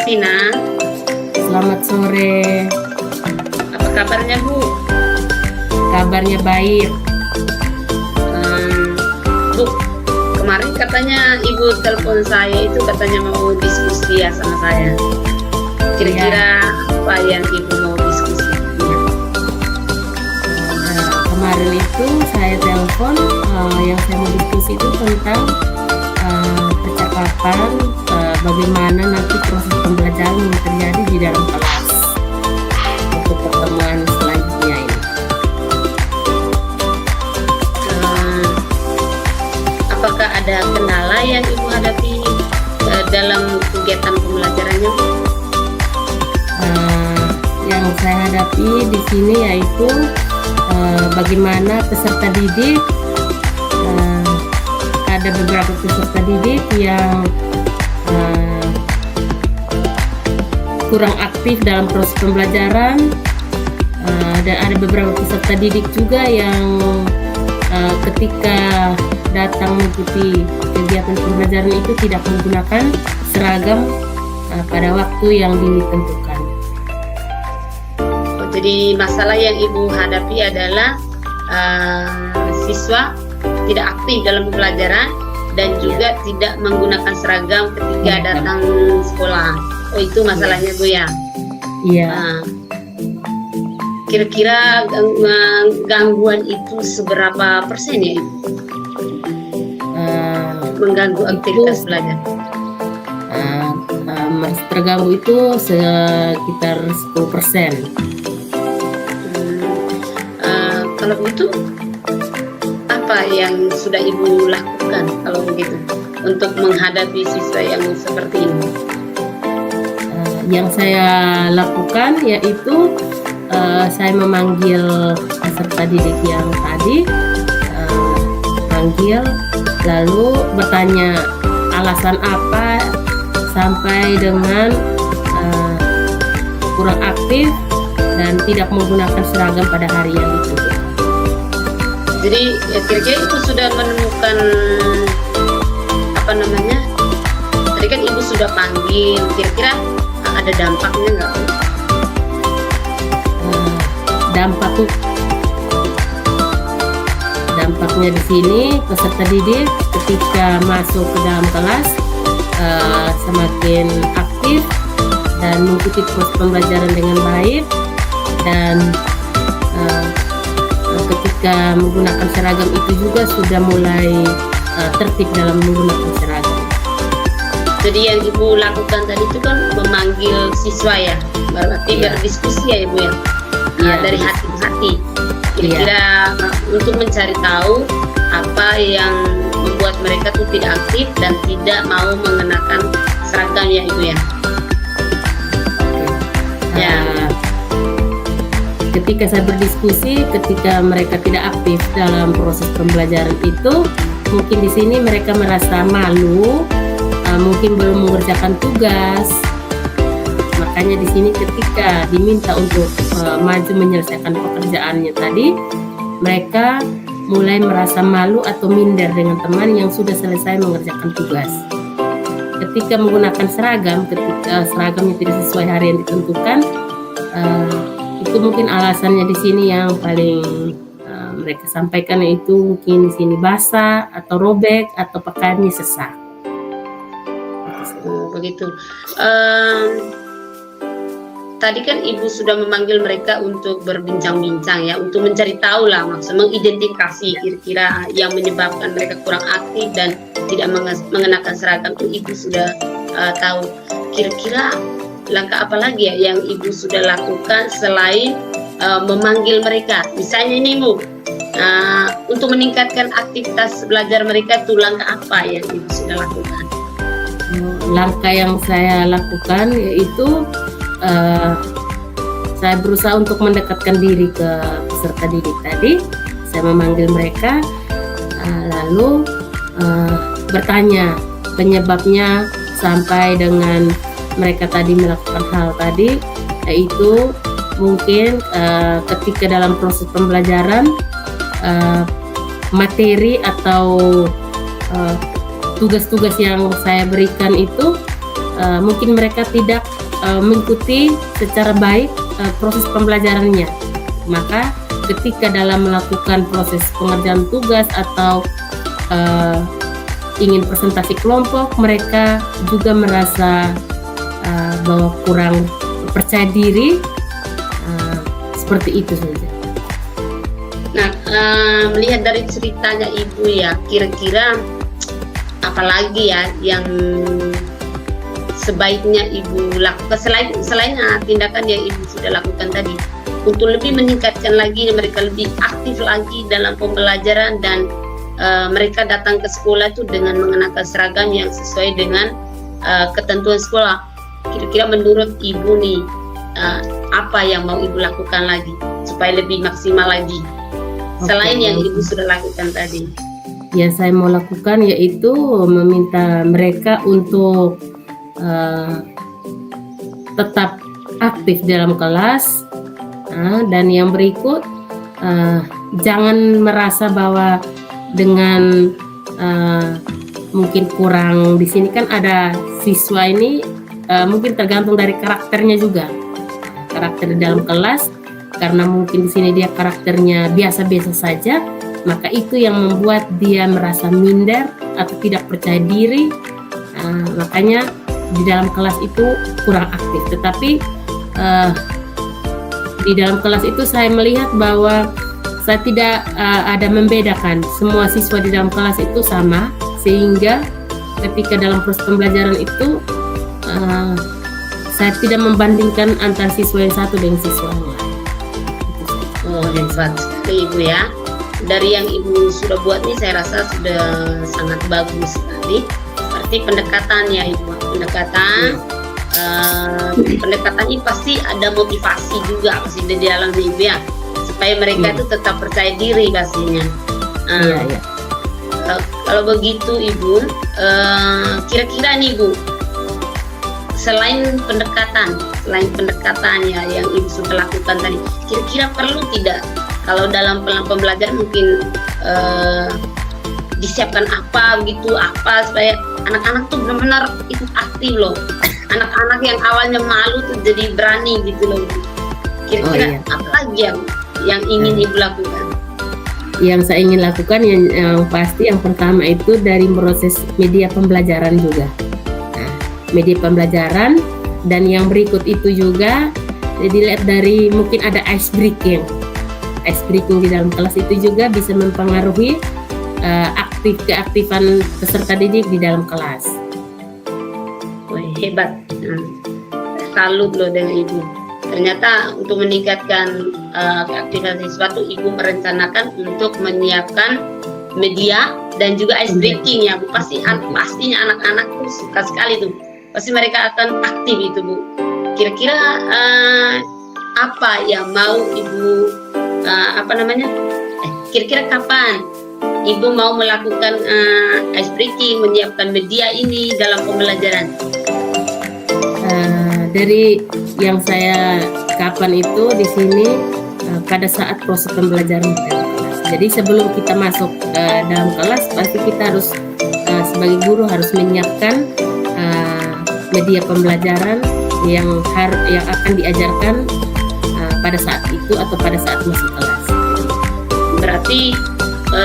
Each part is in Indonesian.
Justina. Selamat sore. Apa kabarnya Bu? Kabarnya baik. Bu, kemarin katanya Ibu telepon saya itu katanya mau diskusi ya sama saya. Kira-kira apa yang Ibu mau diskusi? Kemarin itu saya telepon, yang saya mau diskusi itu tentang percakapan bagaimana nanti proses pembelajaran yang terjadi di dalam kelas untuk pertemuan selanjutnya ini. Apakah ada kendala yang Ibu hadapi dalam kegiatan pembelajarannya? Yang saya hadapi di sini yaitu bagaimana peserta didik, ada beberapa peserta didik yang kurang aktif dalam proses pembelajaran, dan ada beberapa peserta didik juga yang ketika datang mengikuti kegiatan pembelajaran itu tidak menggunakan seragam pada waktu yang ditentukan. Jadi masalah yang Ibu hadapi adalah siswa tidak aktif dalam pembelajaran dan juga tidak menggunakan seragam ketika datang sekolah. Oh, itu masalahnya Bu ya? Iya. Kira-kira gangguan itu seberapa persen ya Ibu? Mengganggu aktivitas belajar? Terganggu itu sekitar 10%. Kalau begitu, apa yang sudah Ibu lakukan kalau begitu untuk menghadapi siswa yang seperti ini? Yang saya lakukan yaitu saya memanggil peserta didik yang tadi, panggil lalu bertanya alasan apa sampai dengan kurang aktif dan tidak menggunakan seragam pada hari yang ditentukan. Jadi kira-kira Ibu sudah menemukan apa namanya? Tadi kan Ibu sudah panggil, kira-kira ada dampaknya nggak? Dampaknya di sini peserta didik ketika masuk ke dalam kelas semakin aktif dan mengikuti proses pembelajaran dengan baik, dan ketika menggunakan seragam itu juga sudah mulai tertib dalam menggunakan seragam. Jadi yang Ibu lakukan tadi itu kan memanggil siswa ya, berarti berdiskusi ya Ibu ya, dari hati ke hati. Kira-kira untuk mencari tahu apa yang membuat mereka tuh tidak aktif dan tidak mau mengenakan seragam ya Ibu ya. Ketika saya berdiskusi, ketika mereka tidak aktif dalam proses pembelajaran itu, mungkin di sini mereka merasa malu, mungkin belum mengerjakan tugas. Makanya di sini ketika diminta untuk maju menyelesaikan pekerjaannya tadi, mereka mulai merasa malu atau minder dengan teman yang sudah selesai mengerjakan tugas. Ketika menggunakan seragam, ketika seragamnya tidak sesuai hari yang ditentukan, itu mungkin alasannya di sini yang paling mereka sampaikan, yaitu mungkin di sini basah atau robek atau pakaiannya sesak. Begitu. Tadi kan Ibu sudah memanggil mereka untuk berbincang-bincang ya, untuk mencari tahu lah, maksud mengidentifikasi kira-kira yang menyebabkan mereka kurang aktif dan tidak mengenakan seragam itu Ibu sudah tahu. Kira-kira langkah apa lagi ya yang Ibu sudah lakukan selain memanggil mereka? Misalnya ini Bu, untuk meningkatkan aktivitas belajar mereka itu langkah apa yang Ibu sudah lakukan? Langkah yang saya lakukan yaitu saya berusaha untuk mendekatkan diri ke peserta didik tadi. Saya memanggil mereka, lalu bertanya penyebabnya sampai dengan mereka tadi melakukan hal tadi, yaitu mungkin ketika dalam proses pembelajaran materi atau tugas-tugas yang saya berikan itu mungkin mereka tidak mengikuti secara baik proses pembelajarannya. Maka ketika dalam melakukan proses pengerjaan tugas atau ingin presentasi kelompok, mereka juga merasa bahwa kurang percaya diri, seperti itu saja. Nah, melihat dari ceritanya Ibu ya, kira-kira apalagi ya yang sebaiknya Ibu lakukan selain tindakan yang Ibu sudah lakukan tadi, untuk lebih meningkatkan lagi mereka lebih aktif lagi dalam pembelajaran dan mereka datang ke sekolah itu dengan mengenakan seragam yang sesuai dengan ketentuan sekolah. Kira-kira menurut Ibu nih, apa yang mau Ibu lakukan lagi supaya lebih maksimal lagi selain yang Ibu sudah lakukan tadi? Yang saya mau lakukan yaitu meminta mereka untuk tetap aktif dalam kelas, dan yang berikut, jangan merasa bahwa dengan mungkin kurang di sini. Kan ada siswa ini mungkin tergantung dari karakternya juga, karakter di dalam kelas. Karena mungkin di sini dia karakternya biasa-biasa saja, maka itu yang membuat dia merasa minder atau tidak percaya diri. Makanya di dalam kelas itu kurang aktif. Tetapi di dalam kelas itu saya melihat bahwa saya tidak ada membedakan, semua siswa di dalam kelas itu sama, sehingga ketika dalam proses pembelajaran itu saya tidak membandingkan antara siswa yang satu dengan siswa yang lain. Oh, hebat sekali Ibu ya. Dari yang Ibu sudah buat nih saya rasa sudah sangat bagus sekali. Berarti pendekatannya Ibu, pendekatan ini pasti ada motivasi juga pasti di dalam Ibu ya, supaya mereka itu tetap percaya diri pastinya. Iya. Kalau begitu Ibu, kira-kira nih Ibu, selain pendekatan ya yang Ibu sudah lakukan tadi, kira-kira perlu tidak kalau dalam pembelajaran mungkin disiapkan apa supaya anak-anak tuh benar-benar ikut aktif loh. Anak-anak yang awalnya malu tuh jadi berani gitu loh. Kira-kira apa lagi yang ingin Ibu lakukan? Yang saya ingin lakukan yang pasti yang pertama itu dari proses media pembelajaran juga. Media pembelajaran, dan yang berikut itu juga dilihat dari mungkin ada ice breaking di dalam kelas, itu juga bisa mempengaruhi keaktifan peserta didik di dalam kelas. Wah, hebat. Salut loh dengan Ibu. Ternyata untuk meningkatkan keaktifan siswa tuh Ibu merencanakan untuk menyiapkan media dan juga ice breaking ya Bu. Pastinya anak-anak tuh suka sekali tuh. Pasti mereka akan aktif itu Bu. Kira-kira apa yang mau Ibu kira-kira kapan Ibu mau melakukan ice breaking, menyiapkan media ini dalam pembelajaran? Dari yang saya kapan itu di sini pada saat proses pembelajaran dalam kelas. Jadi sebelum kita masuk dalam kelas, pasti kita harus sebagai guru harus menyiapkan media pembelajaran yang akan diajarkan pada saat itu atau pada saat masuk kelas. Berarti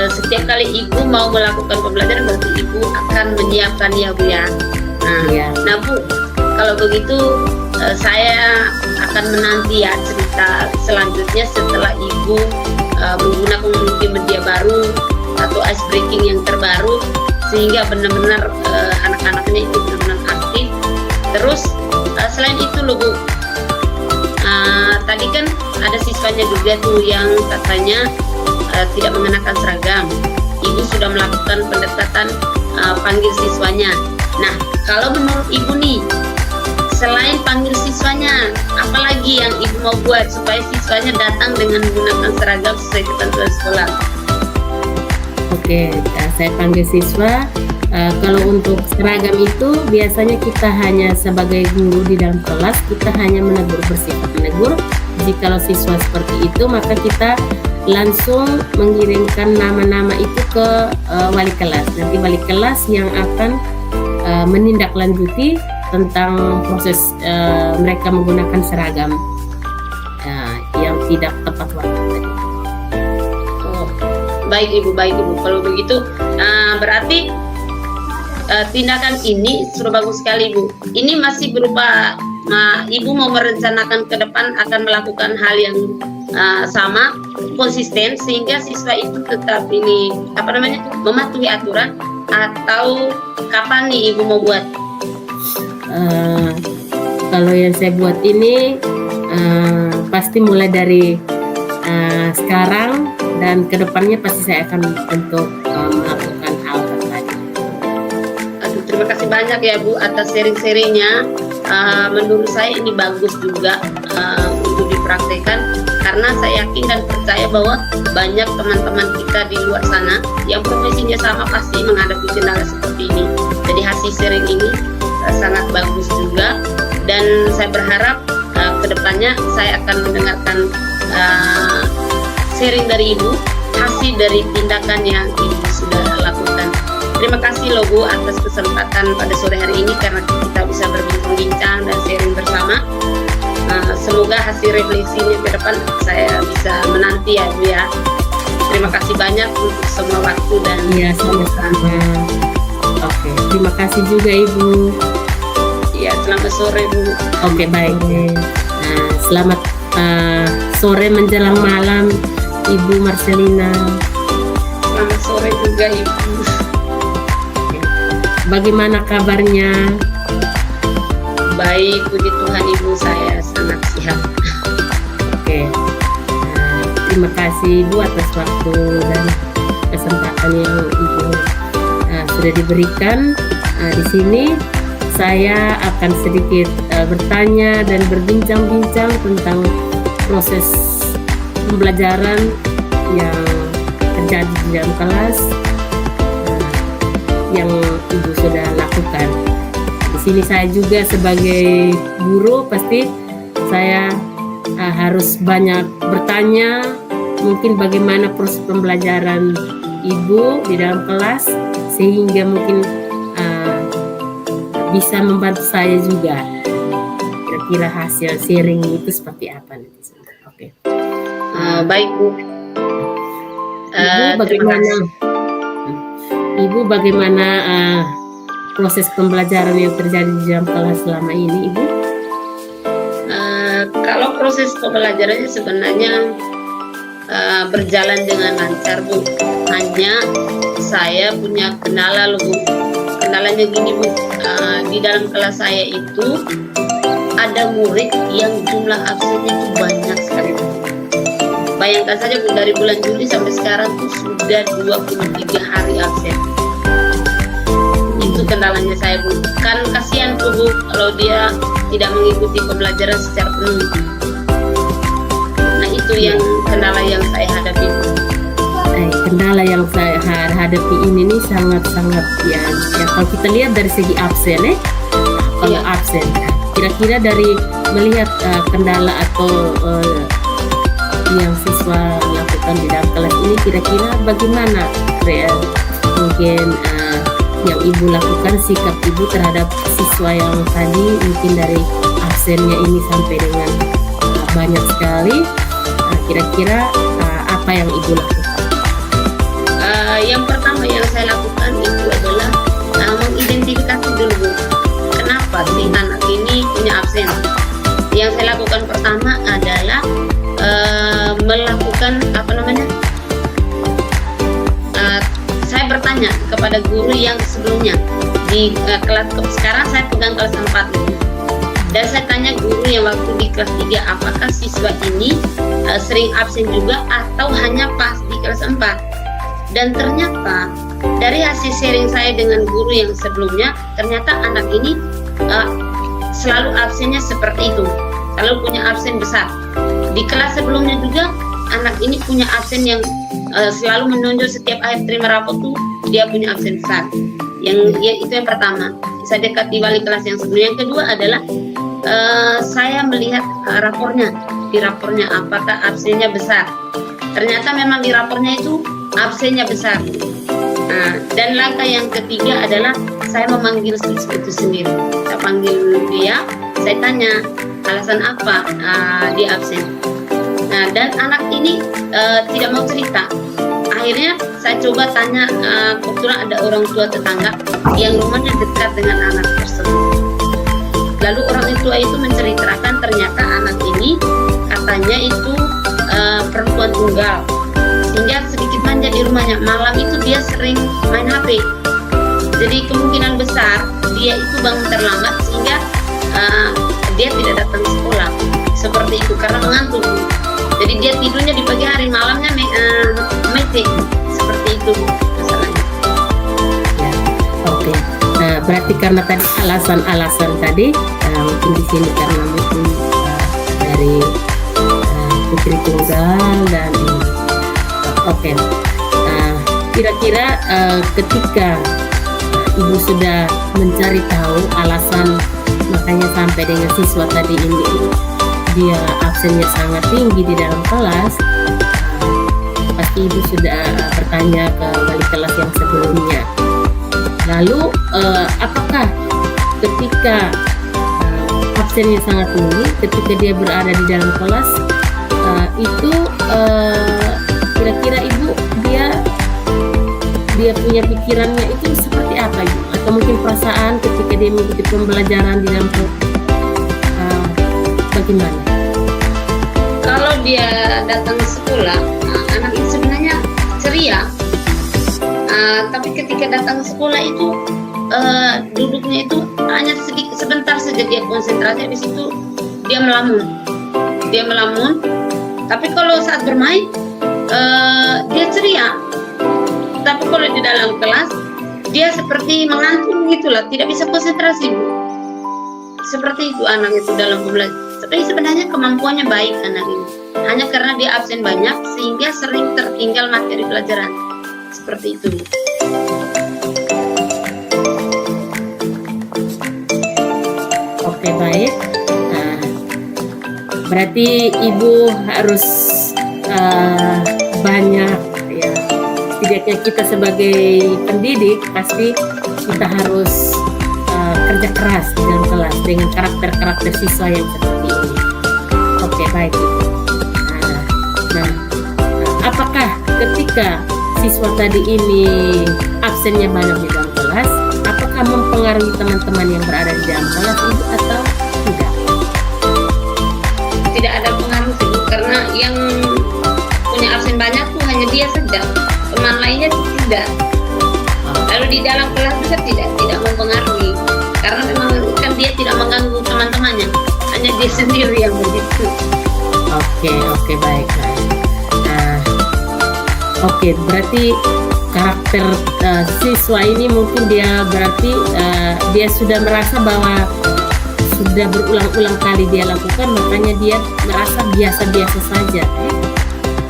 setiap kali Ibu mau melakukan pembelajaran berarti Ibu akan menyiapkan ya Bu ya. Nah Bu, kalau begitu saya akan menanti ya cerita selanjutnya setelah Ibu menggunakan mungkin media baru atau ice breaking yang terbaru sehingga benar-benar anak-anaknya itu benar-benar aktif. Terus selain itu loh Bu, tadi kan ada siswanya juga tuh yang katanya tidak mengenakan seragam. Ibu sudah melakukan pendekatan panggil siswanya. Nah, kalau menurut Ibu nih, selain panggil siswanya, apalagi yang Ibu mau buat supaya siswanya datang dengan menggunakan seragam sesuai ketentuan sekolah? Oke, saya panggil siswa. Kalau untuk seragam itu biasanya kita hanya sebagai guru di dalam kelas, kita hanya menegur, bersifat menegur. Jikalau siswa seperti itu, maka kita langsung mengirimkan nama-nama itu ke wali kelas. Nanti wali kelas yang akan menindaklanjuti tentang proses mereka menggunakan seragam yang tidak tepat waktu tadi. Oh, baik Ibu. Kalau begitu berarti tindakan ini sudah bagus sekali Ibu. Ini masih berupa Ibu mau merencanakan ke depan akan melakukan hal yang sama, konsisten, sehingga siswa itu tetap ini mematuhi aturan, atau kapan nih Ibu mau buat? Kalau yang saya buat ini pasti mulai dari sekarang dan kedepannya pasti saya akan untuk melakukan hal tersebut. Aduh, terima kasih banyak ya Bu atas sharing-sharingnya. Menurut saya ini bagus juga untuk dipraktekkan, karena saya yakin dan percaya bahwa banyak teman-teman kita di luar sana yang profesinya sama pasti menghadapi kendala seperti ini. Jadi hasil sharing ini sangat bagus juga, dan saya berharap kedepannya saya akan mendengarkan sharing dari Ibu, hasil dari tindakan yang Ibu sudah lakukan. Terima kasih loh Bu atas kesempatan pada sore hari ini, karena kita bisa berbincang-bincang dan sharing bersama. Semoga hasil refleksinya ke depan saya bisa menanti ya Bu ya. Terima kasih banyak untuk semua waktu dan sama-sama. Oke, terima kasih juga Ibu. Ya, selamat sore Bu. Oke, baik. Selamat sore menjelang malam Ibu Marcelina. Selamat sore juga Ibu. Bagaimana kabarnya? Baik, puji Tuhan Ibu, saya sangat sehat. Oke. Terima kasih Ibu atas waktu dan kesempatan yang Ibu sudah diberikan. Di sini saya akan sedikit bertanya dan berbincang-bincang tentang proses pembelajaran yang terjadi di dalam kelas yang Ibu sudah lakukan. Di sini saya juga sebagai guru pasti saya harus banyak bertanya, mungkin bagaimana proses pembelajaran Ibu di dalam kelas, sehingga mungkin bisa membantu saya juga. Kira-kira hasil sharing itu seperti apa nanti? Oke. Baik Bu. Ibu bagaimana proses pembelajaran yang terjadi di dalam kelas selama ini, Ibu? Kalau proses pembelajarannya sebenarnya berjalan dengan lancar Bu. Hanya saya punya kendala loh Bu. Kendalanya gini Bu, di dalam kelas saya itu ada murid yang jumlah absennya itu banyak sekali. Bayangkan saja Bu, dari bulan Juli sampai sekarang tuh sudah 23 hari absen. Itu kendalanya saya Bu. Kan kasihan tuh Bu kalau dia tidak mengikuti pembelajaran secara penuh. Nah itu yang kendala yang saya hadapi Bu. Kendala yang saya hadapi ini nih sangat-sangat ya kalau kita lihat dari segi absen kalau absen kira-kira dari melihat kendala atau yang siswa lakukan di dalam kelas ini, kira-kira bagaimana mungkin yang Ibu lakukan, sikap Ibu terhadap siswa yang tadi mungkin dari absennya ini sampai dengan banyak sekali, kira-kira apa yang Ibu lakukan? Yang pertama yang saya lakukan itu adalah mengidentifikasi dulu kenapa sih anak ini punya absen. Yang saya lakukan pertama adalah melakukan saya bertanya kepada guru yang sebelumnya di kelas sekarang saya pegang kelas 4 dan saya tanya guru yang waktu di kelas 3 apakah siswa ini sering absen juga atau hanya pas di kelas 4. Dan ternyata dari hasil sharing saya dengan guru yang sebelumnya, ternyata anak ini selalu absennya seperti itu, selalu punya absen besar. Di kelas sebelumnya juga anak ini punya absen yang selalu menonjol setiap akhir terima rapot tuh dia punya absen besar. Itu yang pertama, saya dekat di wali kelas yang sebelumnya. Yang kedua adalah saya melihat di rapornya apakah absennya besar. Ternyata memang di rapornya itu absennya besar. Dan langkah yang ketiga adalah saya memanggil siswa itu sendiri. Saya panggil dia, saya tanya alasan apa dia absen. Nah, dan anak ini tidak mau cerita. Akhirnya saya coba tanya, kebetulan ada orang tua tetangga yang rumahnya dekat dengan anak tersebut. Lalu orang tua itu menceritakan ternyata anak ini katanya itu perempuan tunggal, sehingga sedikit manja di rumahnya. Malam itu dia sering main HP. Jadi kemungkinan besar dia itu bangun terlambat sehingga dia tidak datang ke sekolah. Seperti itu karena mengantuk. Jadi dia tidurnya di pagi hari, malamnya meeting. Seperti itu masalahnya. Ya, oke. Nah, berarti karena tadi alasan-alasan tadi mungkin di sini karena mungkin dari putri tunggal dan oke. Kira-kira ketika ibu sudah mencari tahu alasan makanya sampai dengan siswa tadi ini dia absennya sangat tinggi di dalam kelas, pasti ibu sudah bertanya ke wali kelas yang sebelumnya. Lalu apakah ketika absennya sangat tinggi, ketika dia berada di dalam kelas itu kira-kira ibu dia punya pikirannya itu seperti apa ibu? Atau mungkin perasaan ketika dia mengikuti pembelajaran di dalam bagaimana? Kalau dia datang ke sekolah, anak itu sebenarnya ceria. Tapi ketika datang ke sekolah itu duduknya itu hanya sebentar saja dia konsentrasi, habis itu dia melamun. Tapi kalau saat bermain dia ceria. Tapi kalau di dalam kelas dia seperti mengantuk gitulah, tidak bisa konsentrasi. Seperti itu anak itu dalam belajar. Tapi sebenarnya kemampuannya baik anak ini. Hanya karena dia absen banyak sehingga sering tertinggal materi pelajaran. Seperti itu. Oke, baik. Nah, berarti ibu harus banyak ya. Setidaknya kita sebagai pendidik pasti kita harus kerja keras di dalam kelas dengan karakter-karakter siswa yang seperti ini. Oke, baik. Nah, apakah ketika siswa tadi ini absennya banyak di dalam kelas, apakah mempengaruhi teman-teman yang berada di dalam kelas itu atau tidak? Tidak ada pengaruh sih, karena yang punya absen banyak tuh hanya dia saja, teman lainnya tidak. Lalu di dalam kelas juga tidak mempengaruhi, karena memang kan dia tidak mengganggu teman-temannya, hanya dia sendiri yang begitu. Oke, baik. Nah, oke, berarti karakter siswa ini mungkin dia berarti dia sudah merasa bahwa sudah berulang-ulang kali dia lakukan, makanya dia merasa biasa-biasa saja.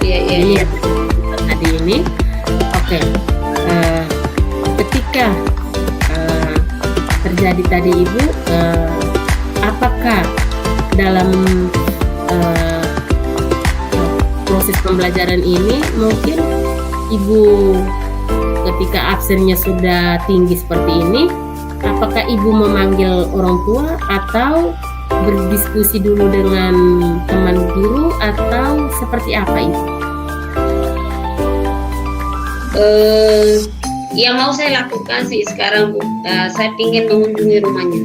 Iya. Tadi ini, oke. Ketika terjadi tadi ibu, apakah dalam proses pembelajaran ini mungkin ibu ketika absennya sudah tinggi seperti ini, apakah ibu memanggil orang tua atau berdiskusi dulu dengan teman guru atau seperti apa ibu? Yang mau saya lakukan sih sekarang Bu, saya ingin mengunjungi rumahnya,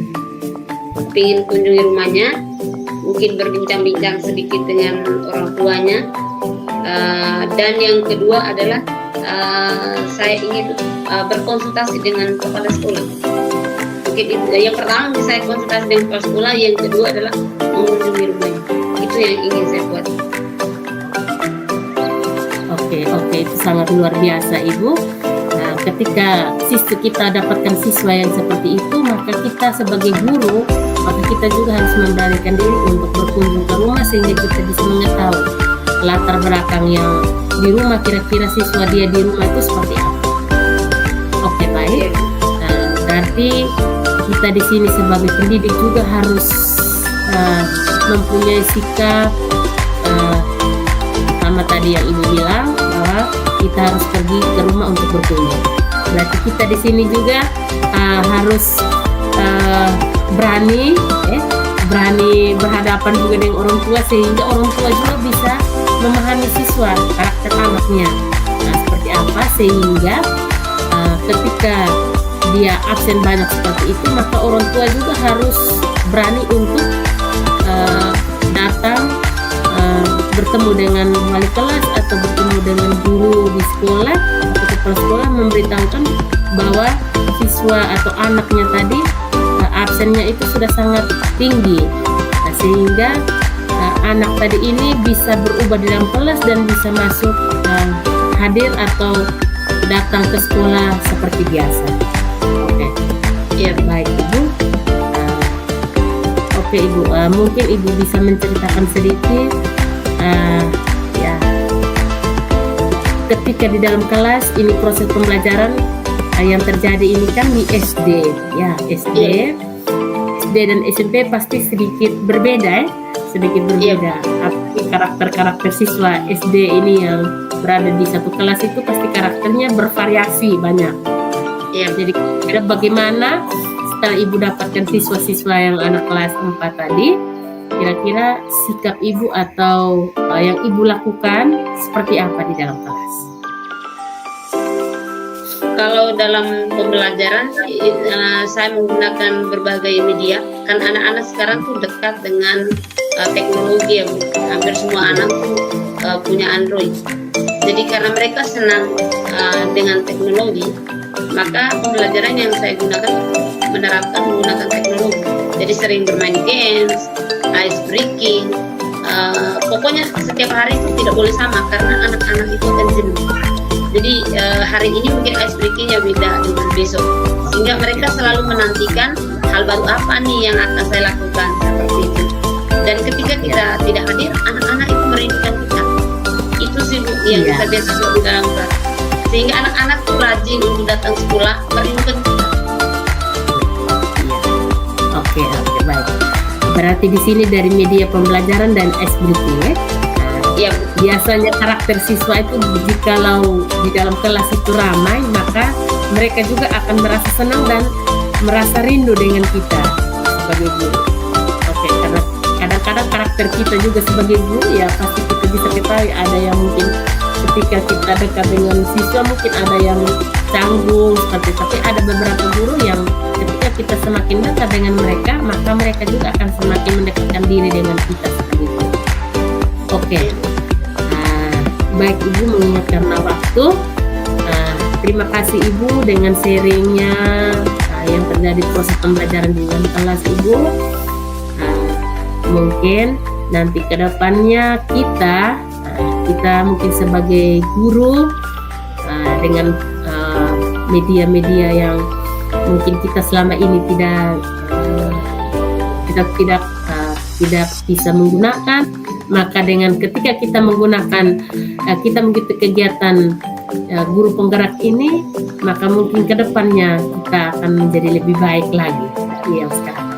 mungkin berbincang-bincang sedikit dengan orang tuanya, dan yang kedua adalah saya ingin berkonsultasi dengan kepala sekolah. Mungkin itu yang pertama saya konsultasi dengan kepala sekolah, yang kedua adalah mengunjungi rumahnya. Itu yang ingin saya buat. Oke, itu sangat luar biasa ibu. Nah, ketika kita dapatkan siswa yang seperti itu, maka kita sebagai guru, maka kita juga harus memberanikan diri untuk berkunjung ke rumah sehingga kita bisa mengetahui latar belakang yang di rumah, kira-kira siswa dia di rumah itu seperti apa. Oke, baik. Nah, berarti kita di sini sebagai pendidik juga harus mempunyai sikap sama tadi yang ibu bilang bahwa kita harus pergi ke rumah untuk berkunjung. Berarti kita di sini juga harus berani berhadapan juga dengan orang tua, sehingga orang tua juga bisa memahami siswa, karakter anaknya. Nah, seperti apa sehingga ketika dia absen banyak seperti itu, maka orang tua juga harus berani untuk datang bertemu dengan wali kelas atau bertemu dengan guru di sekolah atau kepala sekolah, memberitahukan bahwa siswa atau anaknya tadi absennya itu sudah sangat tinggi. Nah, sehingga anak tadi ini bisa berubah di dalam kelas dan bisa masuk hadir atau datang ke sekolah seperti biasa. Oke. Ya, Baik Ibu. Oke Ibu, mungkin Ibu bisa menceritakan sedikit ya, ketika di dalam kelas ini proses pembelajaran yang terjadi ini kan di SD ya, SD dan SMP pasti sedikit berbeda Tapi karakter siswa SD ini yang berada di satu kelas itu pasti karakternya bervariasi banyak. Jadi bagaimana setelah Ibu dapatkan siswa-siswa yang anak kelas 4 tadi, kira-kira sikap Ibu atau yang Ibu lakukan seperti apa di dalam kelas? Kalau dalam pembelajaran saya menggunakan berbagai media. Kan anak-anak sekarang tuh dekat dengan teknologi ya Bu. Hampir semua anak tuh punya Android. Jadi karena mereka senang dengan teknologi, maka pembelajaran yang saya gunakan menggunakan teknologi. Jadi sering bermain games, ice breaking. Pokoknya setiap hari itu tidak boleh sama karena anak-anak itu akan jenuh. Jadi hari ini mungkin ice breakingnya beda dengan besok, sehingga mereka selalu menantikan hal baru apa nih yang akan saya lakukan seperti itu. Dan ketika kita tidak hadir, anak-anak itu merindukan kita. Itu sih Bu yang kita biasa di dalam kelas. Sehingga anak-anak tuh rajin untuk datang sekolah, merindukan kita. Oke, baik. Berarti di sini dari media pembelajaran dan ice breaking ya. Ya, biasanya karakter siswa itu jikalau di dalam kelas itu ramai, maka mereka juga akan merasa senang dan merasa rindu dengan kita sebagai guru. Oke, karena kadang-kadang karakter kita juga sebagai guru ya pasti kita bisa ketahui, ada yang mungkin ketika kita dekat dengan siswa mungkin ada yang canggung seperti, tapi ada beberapa guru yang ketika kita semakin dekat dengan mereka, maka mereka juga akan semakin mendekatkan diri dengan kita seperti itu. Oke. Baik Ibu, mengingat karena waktu, terima kasih Ibu dengan sharingnya yang terjadi proses pembelajaran di dalam kelas Ibu. Mungkin nanti kedepannya kita mungkin sebagai guru dengan media-media yang mungkin kita selama ini tidak bisa menggunakan, maka dengan ketika kita menggunakan kita mengikuti kegiatan guru penggerak ini, maka mungkin kedepannya kita akan menjadi lebih baik lagi dari yang sekarang.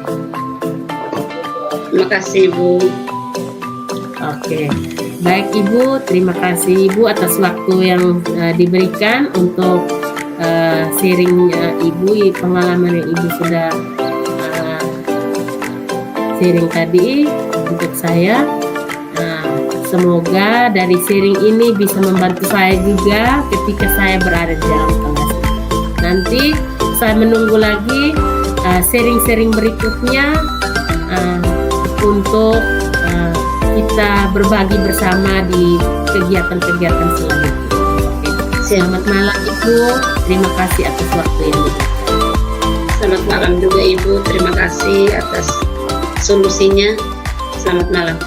Terima kasih Ibu. Oke, baik Ibu, terima kasih Ibu atas waktu yang diberikan untuk sharing Ibu, pengalaman yang Ibu sudah sharing tadi untuk saya. Semoga dari sharing ini bisa membantu saya juga ketika saya berada di dalam kelas. Nanti saya menunggu lagi sharing-sharing berikutnya untuk kita berbagi bersama di kegiatan-kegiatan selanjutnya. Selamat malam Ibu, terima kasih atas waktu yang diberikan. Selamat malam juga Ibu, terima kasih atas solusinya. Selamat malam.